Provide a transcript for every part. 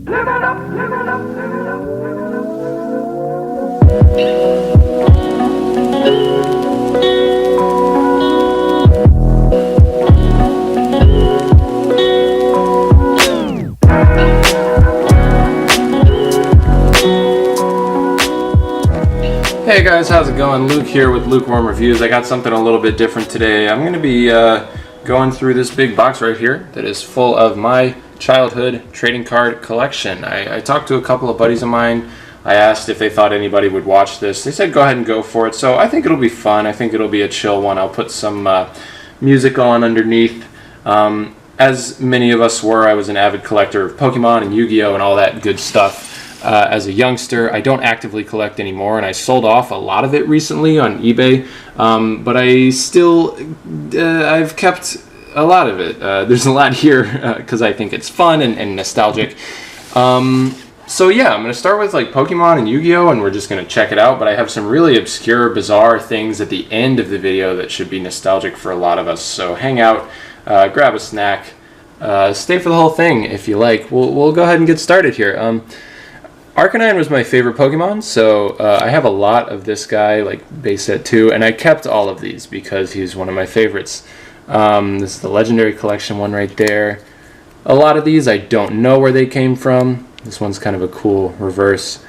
Hey guys, how's it going? Luke here with Lukewarm Reviews. I got something a little bit different today. I'm going to be going through this big box right here that is full of my childhood trading card collection. I talked to a couple of buddies of mine. I asked if they thought anybody would watch this. They said go ahead and go for it. So I think it'll be fun. I think it'll be a chill one. I'll put some music on underneath. As many of us were, I was an avid collector of Pokemon and Yu-Gi-Oh! And all that good stuff. As a youngster, I don't actively collect anymore, and I sold off a lot of it recently on eBay, but I still, I've kept a lot of it. There's a lot here because I think it's fun and nostalgic. So yeah, I'm going to start with like Pokemon and Yu-Gi-Oh! And we're just going to check it out, but I have some really obscure, bizarre things at the end of the video that should be nostalgic for a lot of us. So hang out, grab a snack, stay for the whole thing if you like. We'll go ahead and get started here. Arcanine was my favorite Pokemon, so I have a lot of this guy, like base set 2, and I kept all of these because he's one of my favorites. This is the Legendary Collection one right there. A lot of these I don't know where they came from. This one's kind of a cool reverse.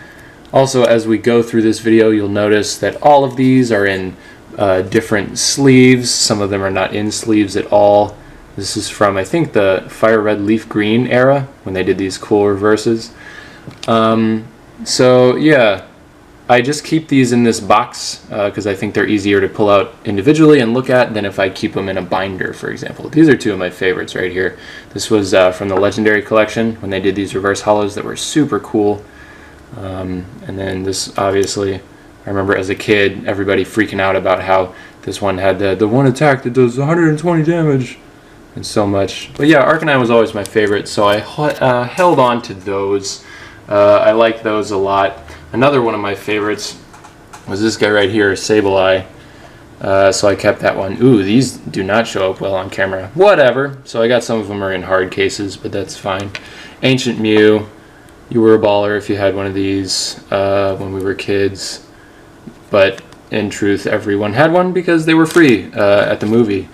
Also, as we go through this video, you'll notice that all of these are in different sleeves. Some of them are not in sleeves at all. This is from, I think, the Fire Red Leaf Green era, when they did these cool reverses. So yeah, I just keep these in this box because I think they're easier to pull out individually and look at than if I keep them in a binder, for example. These are two of my favorites right here. This was from the Legendary Collection when they did these reverse holos that were super cool. And then this, obviously, I remember as a kid everybody freaking out about how this one had the one attack that does 120 damage and so much. But yeah, Arcanine was always my favorite, so I held on to those. I like those a lot. Another one of my favorites was this guy right here, Sableye. So I kept that one. Ooh, these do not show up well on camera. Whatever. So I got some of them are in hard cases, but that's fine. Ancient Mew. You were a baller if you had one of these when we were kids. But in truth, everyone had one because they were free at the movie.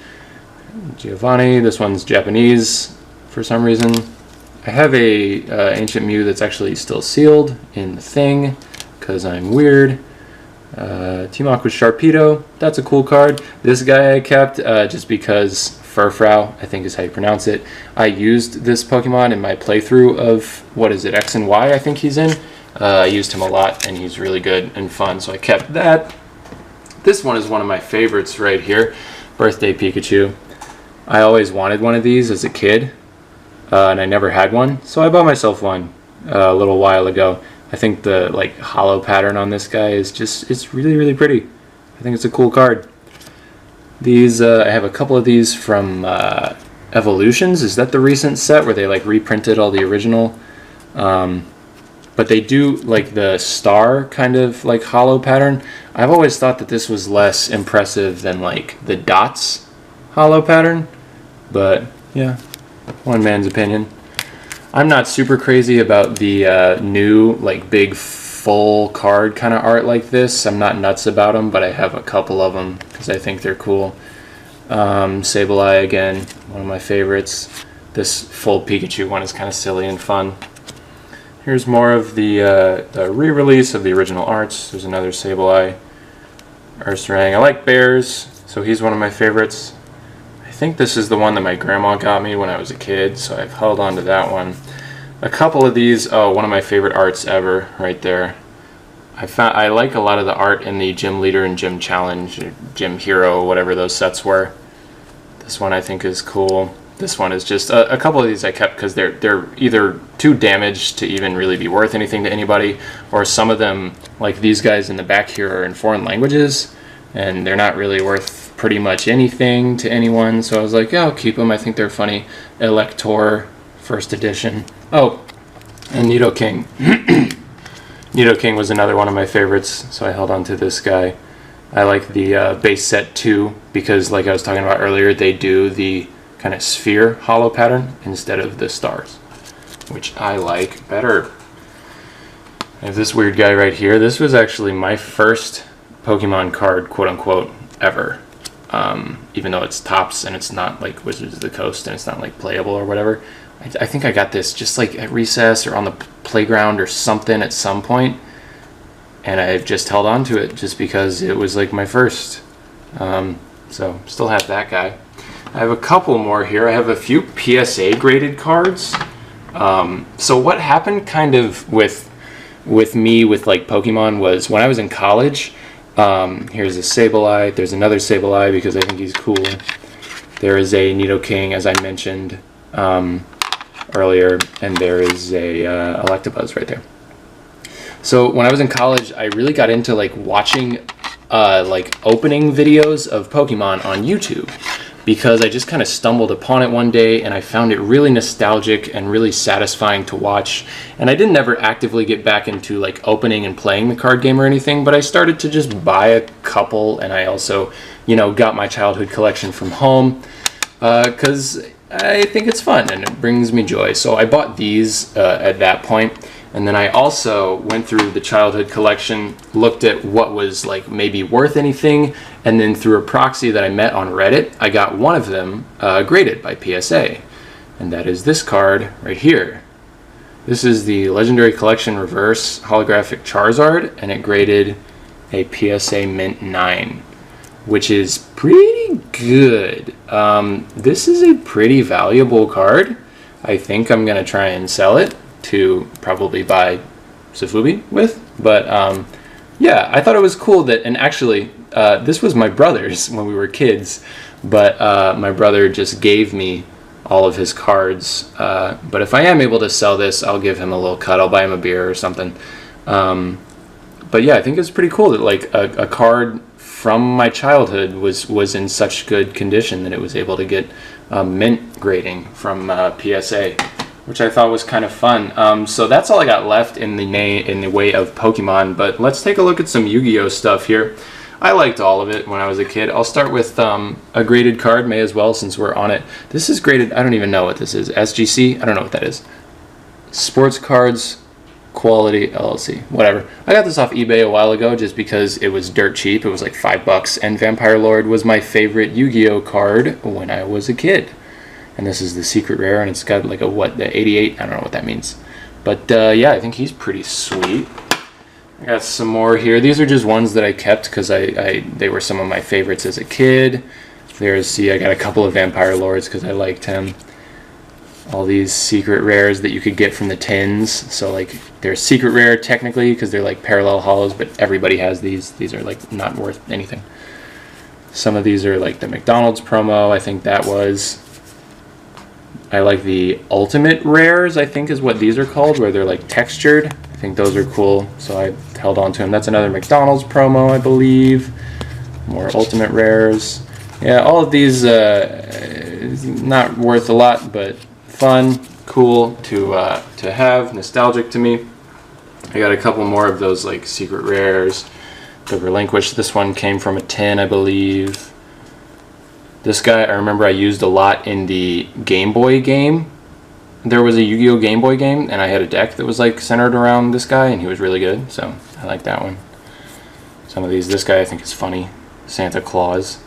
Giovanni. This one's Japanese for some reason. I have a Ancient Mew that's actually still sealed in the thing, because I'm weird. Team-Aqua with Sharpedo, that's a cool card. This guy I kept just because Furfrou, I think is how you pronounce it. I used this Pokemon in my playthrough of, what is it, X and Y I think he's in. I used him a lot, and he's really good and fun, so I kept that. This one is one of my favorites right here, Birthday Pikachu. I always wanted one of these as a kid. And I never had one, so I bought myself one a little while ago. I think the like hollow pattern on this guy is just, it's really, really pretty. I think it's a cool card. These, I have a couple of these from Evolutions. Is that the recent set where they like reprinted all the original? But they do like the star kind of like hollow pattern. I've always thought that this was less impressive than like the dots hollow pattern, but yeah. One man's opinion. I'm not super crazy about the new, like, big full card kind of art like this. I'm not nuts about them, but I have a couple of them because I think they're cool. Sableye, again, one of my favorites. This full Pikachu one is kind of silly and fun. Here's more of the re-release of the original arts. There's another Sableye. Ursaring. I like bears, so he's one of my favorites. I think this is the one that my grandma got me when I was a kid, so I've held on to that one. A couple of these, oh, one of my favorite arts ever, right there. I like a lot of the art in the Gym Leader and Gym Challenge, or Gym Hero, whatever those sets were. This one I think is cool. This one is just, a couple of these I kept because they're either too damaged to even really be worth anything to anybody, or some of them, like these guys in the back here, are in foreign languages, and they're not really worth pretty much anything to anyone, so I was like, yeah, I'll keep them. I think they're funny. Elector, first edition. Oh, and Nidoking. Nidoking was another one of my favorites, so I held on to this guy. I like the base set 2 because, like I was talking about earlier, they do the kind of sphere hollow pattern instead of the stars. which I like better. I have this weird guy right here. This was actually my first Pokemon card, quote unquote, ever. Even though it's Topps and it's not like Wizards of the Coast and it's not like playable or whatever. I think I got this just like at recess or on the playground or something at some point, and I've just held on to it just because it was like my first. So still have that guy. I have a couple more here. I have a few PSA graded cards. So what happened kind of with me with like Pokemon was when I was in college. Here's a Sableye. There's another Sableye because I think he's cool. There is a Nidoking, as I mentioned earlier, and there is a Electabuzz right there. So when I was in college, I really got into like watching like opening videos of Pokemon on YouTube, because I just kind of stumbled upon it one day and I found it really nostalgic and really satisfying to watch. And I didn't ever actively get back into like opening and playing the card game or anything, but I started to just buy a couple, and I also, you know, got my childhood collection from home because I think it's fun and it brings me joy. So I bought these at that point. And then I also went through the childhood collection, looked at what was like maybe worth anything, and then through a proxy that I met on Reddit, I got one of them graded by PSA. And that is this card right here. This is the Legendary Collection Reverse Holographic Charizard, and it graded a PSA Mint 9, which is pretty good. This is a pretty valuable card. I think I'm going to try and sell it to probably buy Sofubi with, but yeah, I thought it was cool that, and actually this was my brother's when we were kids, but my brother just gave me all of his cards, but if I am able to sell this, I'll give him a little cut. I'll buy him a beer or something. But yeah, I think it's pretty cool that like a card from my childhood was in such good condition that it was able to get mint grading from PSA, which I thought was kind of fun. So that's all I got left in the way of Pokemon, but let's take a look at some Yu-Gi-Oh stuff here. I liked all of it when I was a kid. I'll start with a graded card, may as well since we're on it. This is graded, I don't even know what this is. SGC? I don't know what that is. Sports Cards Quality LLC, whatever. I got this off eBay a while ago just because it was dirt cheap. It was like $5, and Vampire Lord was my favorite Yu-Gi-Oh card when I was a kid. And this is the secret rare, and it's got like a the 88? I don't know what that means. But yeah, I think he's pretty sweet. I got some more here. These are just ones that I kept because they were some of my favorites as a kid. I got a couple of Vampire Lords because I liked him. All these secret rares that you could get from the tins. So like they're secret rare technically because they're like parallel hollows, but everybody has these. These are like not worth anything. Some of these are like the McDonald's promo. I think that was. I like the ultimate rares, I think is what these are called, where they're like textured. I think those are cool, so I held on to them. That's another McDonald's promo, I believe. More ultimate rares. Yeah, all of these not worth a lot, but fun, cool to have, nostalgic to me. I got a couple more of those like secret rares. The Relinquish, this one came from a tin, I believe. This guy, I remember I used a lot in the Game Boy game. There was a Yu-Gi-Oh! Game Boy game, and I had a deck that was like centered around this guy, and he was really good, so I like that one. Some of these, this guy I think is funny, Santa Claus.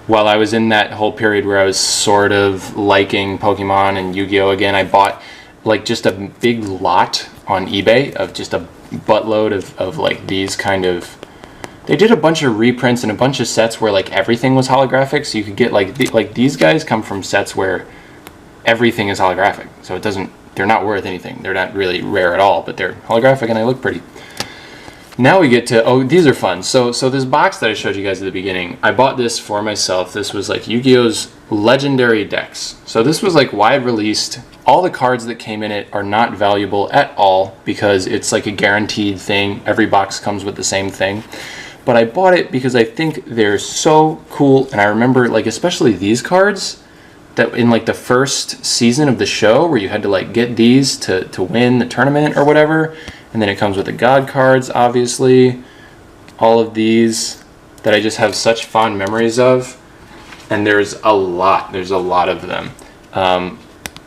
While I was in that whole period where I was sort of liking Pokemon and Yu-Gi-Oh! Again, I bought like just a big lot on eBay of just a buttload of like these kind of. They did a bunch of reprints and a bunch of sets where like everything was holographic, so you could get like these guys come from sets where everything is holographic, so they're not worth anything. They're not really rare at all, but they're holographic and they look pretty. Now we get to, oh, these are fun. So this box that I showed you guys at the beginning, I bought this for myself. This was like Yu-Gi-Oh's legendary decks. So this was like wide released. All the cards that came in it are not valuable at all because it's like a guaranteed thing. Every box comes with the same thing. But I bought it because I think they're so cool, and I remember like especially these cards that in like the first season of the show where you had to like get these to win the tournament or whatever, and then it comes with the God cards, obviously. All of these that I just have such fond memories of, and there's a lot of them.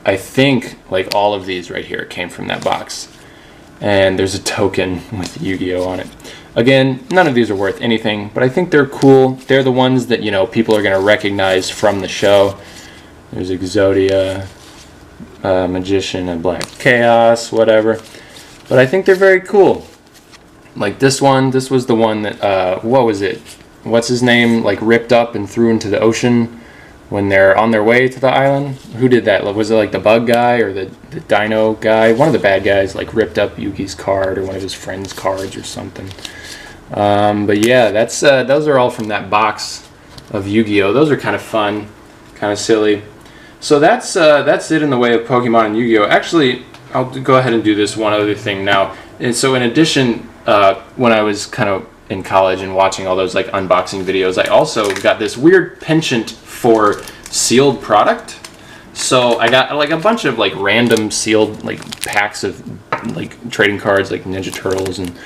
I think like all of these right here came from that box. And there's a token with Yu-Gi-Oh on it. Again, none of these are worth anything, but I think they're cool. They're the ones that, you know, people are going to recognize from the show. There's Exodia, Magician, and Black Chaos, whatever. But I think they're very cool. Like this one, this was the one that, what was it? What's his name? Like ripped up and threw into the ocean when they're on their way to the island. Who did that? Was it like the bug guy or the dino guy? One of the bad guys like ripped up Yugi's card or one of his friend's cards or something. But yeah, that's those are all from that box of Yu-Gi-Oh. Those are kind of fun, kind of silly. So that's it in the way of Pokemon and Yu-Gi-Oh. Actually, I'll go ahead and do this one other thing now. And so in addition, when I was kind of in college and watching all those like unboxing videos, I also got this weird penchant for sealed product. So I got like a bunch of like random sealed like packs of like trading cards like Ninja Turtles and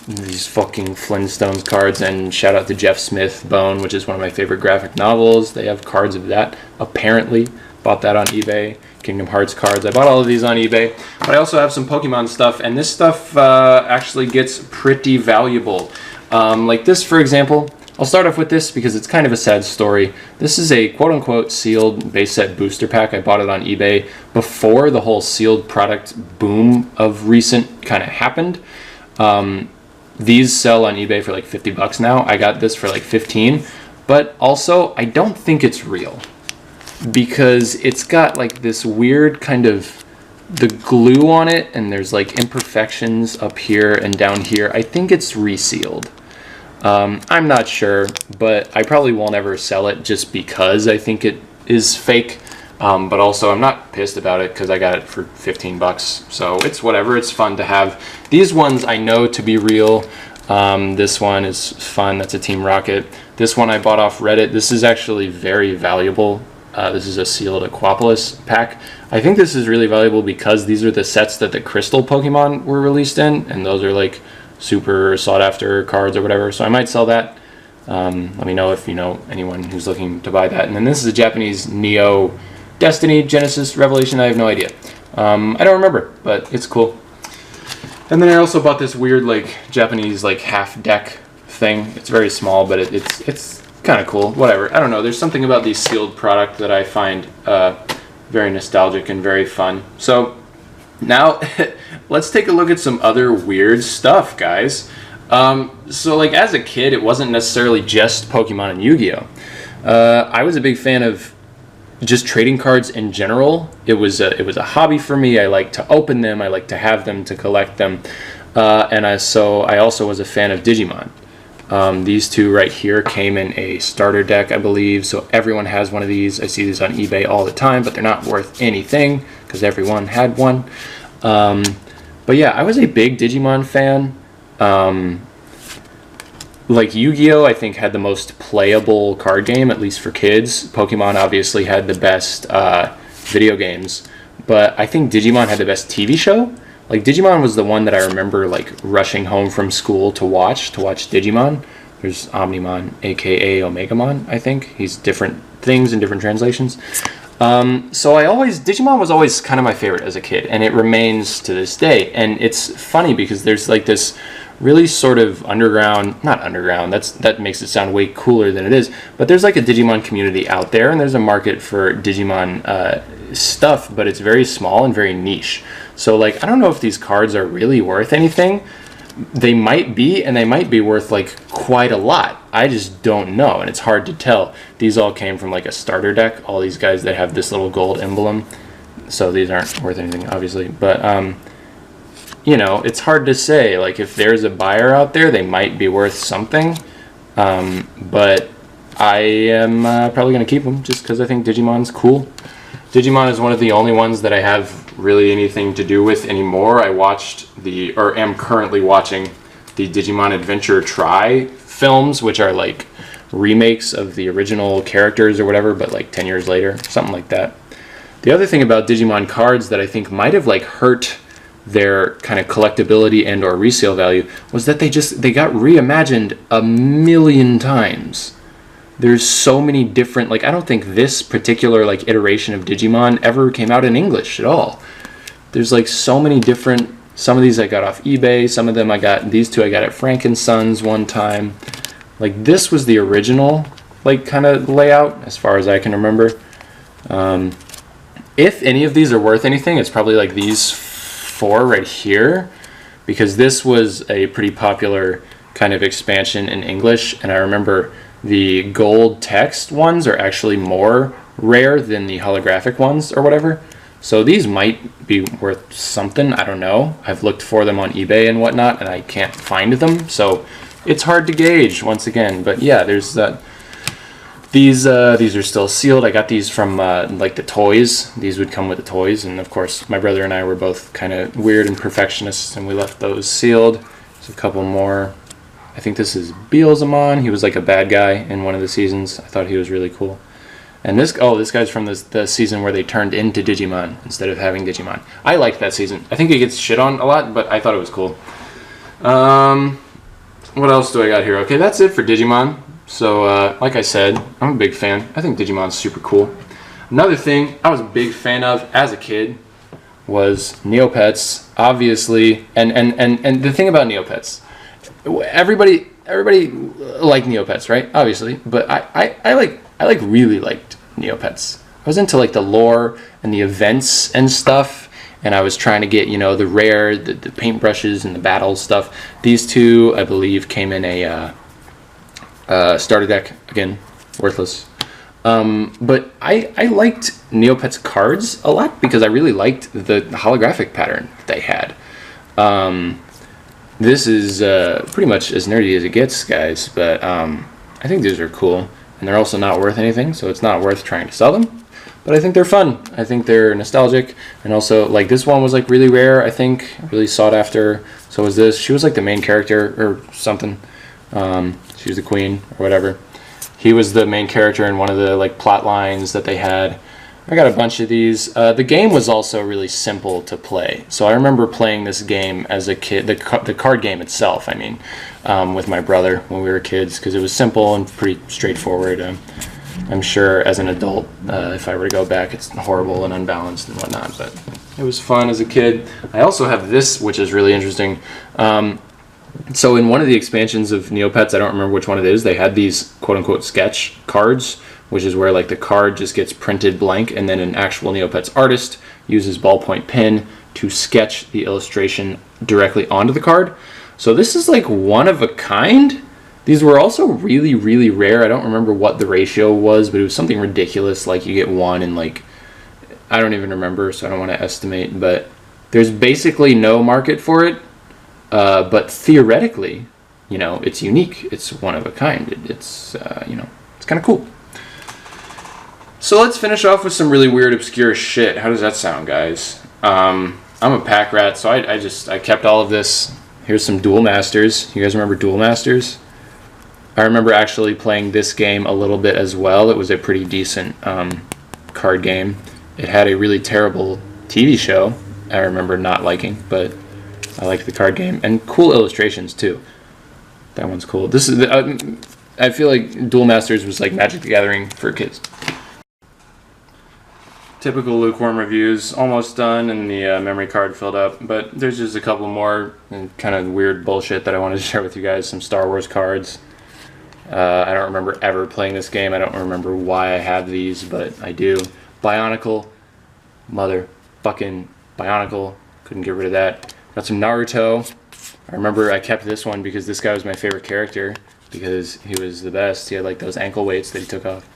these fucking Flintstones cards, and shout out to Jeff Smith Bone, which is one of my favorite graphic novels. They have cards of that, apparently. Bought that on eBay. Kingdom Hearts cards. I bought all of these on eBay. But I also have some Pokemon stuff, and this stuff actually gets pretty valuable. Like this, for example. I'll start off with this because it's kind of a sad story. This is a quote-unquote sealed base set booster pack. I bought it on eBay before the whole sealed product boom of recent kind of happened. These sell on eBay for like 50 bucks now. I got this for like 15. But also, I don't think it's real, because it's got like this weird kind of the glue on it, and there's like imperfections up here and down here. I think it's resealed. I'm not sure, but I probably won't ever sell it just because I think it is fake. But also I'm not pissed about it because I got it for 15 bucks. So it's whatever, it's fun to have. These ones I know to be real. This one is fun, that's a Team Rocket. This one I bought off Reddit. This is actually very valuable. This is a sealed Aquapolis pack. I think this is really valuable because these are the sets that the Crystal Pokemon were released in, and those are like super sought after cards or whatever. So I might sell that. Let me know if you know anyone who's looking to buy that. And then this is a Japanese Neo Destiny Genesis Revelation. I have no idea. I don't remember, but it's cool. And then I also bought this weird like Japanese like half deck thing. It's very small, but it's kind of cool. Whatever. I don't know. There's something about these sealed product that I find very nostalgic and very fun. So now let's take a look at some other weird stuff, guys. So like as a kid, it wasn't necessarily just Pokemon and Yu-Gi-Oh. I was a big fan of just trading cards in general. It was a hobby for me. I like to open them. I like to have them, to collect them. And I also was a fan of Digimon. These two right here came in a starter deck, I believe. So everyone has one of these. I see these on eBay all the time, but they're not worth anything because everyone had one. But yeah, I was a big Digimon fan. Like Yu-Gi-Oh, I think had the most playable card game, at least for kids. Pokemon obviously had the best video games, but I think Digimon had the best TV show. Like Digimon was the one that I remember like rushing home from school to watch Digimon. There's Omnimon, aka Omegamon, I think. He's different things in different translations. So Digimon was always kind of my favorite as a kid, and it remains to this day. And it's funny because there's like this really sort of not underground, that makes it sound way cooler than it is, but there's like a Digimon community out there, and there's a market for Digimon stuff, but it's very small and very niche. So like, I don't know if these cards are really worth anything. They might be, and they might be worth like quite a lot. I just don't know, and it's hard to tell. These all came from like a starter deck, all these guys that have this little gold emblem. So these aren't worth anything, obviously, but you know, it's hard to say. Like, if there's a buyer out there, they might be worth something. But I am probably going to keep them just because I think Digimon's cool. Digimon is one of the only ones that I have really anything to do with anymore. I am currently watching the Digimon Adventure Try films, which are like remakes of the original characters or whatever, but like 10 years later, something like that. The other thing about Digimon cards that I think might have like hurt their kind of collectability and or resale value was that they got reimagined a million times. there's so many different, like, I don't think this particular like iteration of Digimon ever came out in English at all. There's like so many different, some of these I got off eBay, some of them I got, these two I got at Frankenson's one time. Like this was the original like kind of layout as far as I can remember. If any of these are worth anything, it's probably like these 4 right here, because this was a pretty popular kind of expansion in English, and I remember the gold text ones are actually more rare than the holographic ones or whatever. So these might be worth something, I don't know. I've looked for them on eBay and whatnot, and I can't find them, so it's hard to gauge once again. But yeah, there's that. These are still sealed. I got these from like the toys. These would come with the toys, and of course my brother and I were both kind of weird and perfectionists, and we left those sealed. There's a couple more. I think this is Beelzemon. He was like a bad guy in one of the seasons. I thought he was really cool. And this guy's from the season where they turned into Digimon instead of having Digimon. I liked that season. I think it gets shit on a lot, but I thought it was cool. What else do I got here? Okay, that's it for Digimon. So, like I said, I'm a big fan. I think Digimon's super cool. Another thing I was a big fan of as a kid was Neopets, obviously. And the thing about Neopets, everybody liked Neopets, right? Obviously, but I really liked Neopets. I was into like the lore and the events and stuff, and I was trying to get, you know, the rare, the paintbrushes and the battle stuff. These two, I believe, came in a starter deck. Again, worthless. But I liked Neopets cards a lot because I really liked the holographic pattern that they had. This is pretty much as nerdy as it gets, guys, but I think these are cool. And they're also not worth anything, so it's not worth trying to sell them. But I think they're fun. I think they're nostalgic. And also, like, this one was, like, really rare, I think. Really sought after. So was this. She was, like, the main character or something. She was the queen or whatever. He was the main character in one of the, like, plot lines that they had. I got a bunch of these. The game was also really simple to play. So I remember playing this game as a kid, the card game itself, I mean, with my brother when we were kids, because it was simple and pretty straightforward. I'm sure as an adult, if I were to go back, it's horrible and unbalanced and whatnot, but it was fun as a kid. I also have this, which is really interesting. So in one of the expansions of Neopets, I don't remember which one it is, they had these quote-unquote sketch cards, which is where like the card just gets printed blank, and then an actual Neopets artist uses ballpoint pen to sketch the illustration directly onto the card. So this is like one of a kind. These were also really, really rare. I don't remember what the ratio was, but it was something ridiculous. Like you get one in like, I don't even remember, so I don't want to estimate, but there's basically no market for it. But theoretically, you know, it's unique. It's one of a kind. It's you know, it's kind of cool. So let's finish off with some really weird, obscure shit. How does that sound, guys? I'm a pack rat, so I kept all of this. Here's some Duel Masters. You guys remember Duel Masters? I remember actually playing this game a little bit as well. It was a pretty decent card game. It had a really terrible TV show I remember not liking, but I liked the card game. And cool illustrations, too. That one's cool. This is I feel like Duel Masters was like Magic the Gathering for kids. Typical Lukewarm reviews, almost done, and the memory card filled up. But there's just a couple more kind of weird bullshit that I wanted to share with you guys. Some Star Wars cards. I don't remember ever playing this game. I don't remember why I have these, but I do. Bionicle. Motherfucking Bionicle. Couldn't get rid of that. Got some Naruto. I remember I kept this one because this guy was my favorite character because he was the best. He had like those ankle weights that he took off.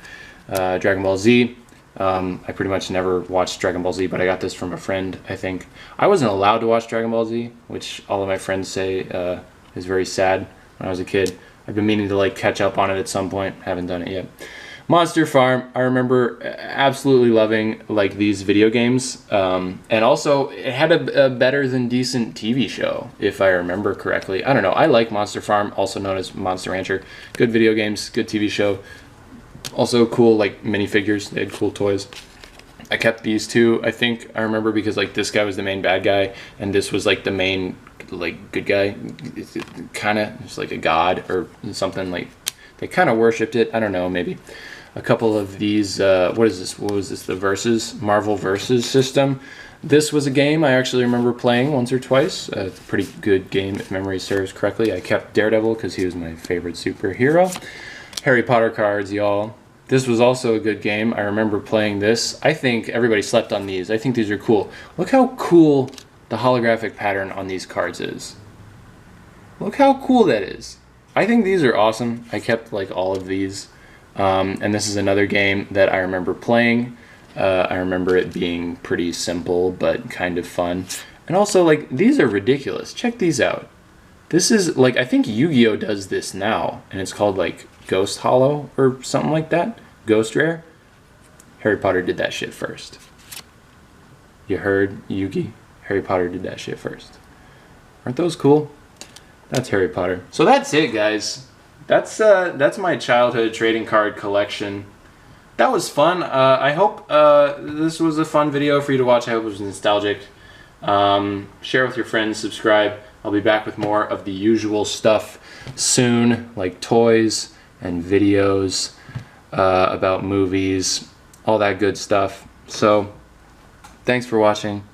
Dragon Ball Z. I pretty much never watched Dragon Ball Z, but I got this from a friend, I think. I wasn't allowed to watch Dragon Ball Z, which all of my friends say is very sad when I was a kid. I've been meaning to like catch up on it at some point. Haven't done it yet. Monster Farm, I remember absolutely loving like these video games. And also, it had a better than decent TV show, if I remember correctly. I don't know. I like Monster Farm, also known as Monster Rancher. Good video games, good TV show. Also cool like minifigures. They had cool toys. I kept these two, I think. I remember because like this guy was the main bad guy and this was like the main like good guy. Kind of just like a god or something. Like They kind of worshipped it. I don't know, maybe. A couple of these, what is this? What was this? The Versus, Marvel Versus system. This was a game I actually remember playing once or twice. It's a pretty good game if memory serves correctly. I kept Daredevil because he was my favorite superhero. Harry Potter cards, y'all. This was also a good game. I remember playing this. I think everybody slept on these. I think these are cool. Look how cool the holographic pattern on these cards is. Look how cool that is. I think these are awesome. I kept like all of these. And this is another game that I remember playing. I remember it being pretty simple but kind of fun. And also, like, these are ridiculous. Check these out. This is like, I think Yu-Gi-Oh does this now, and it's called like Ghost Hollow or something like that. Ghost Rare. Harry Potter did that shit first. You heard, Yugi? Harry Potter did that shit first. Aren't those cool? That's Harry Potter. So that's it, guys. That's my childhood trading card collection. That was fun. I hope this was a fun video for you to watch. I hope it was nostalgic. Share with your friends, subscribe. I'll be back with more of the usual stuff soon, like toys and videos about movies, all that good stuff. So, thanks for watching.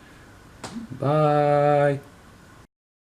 Bye.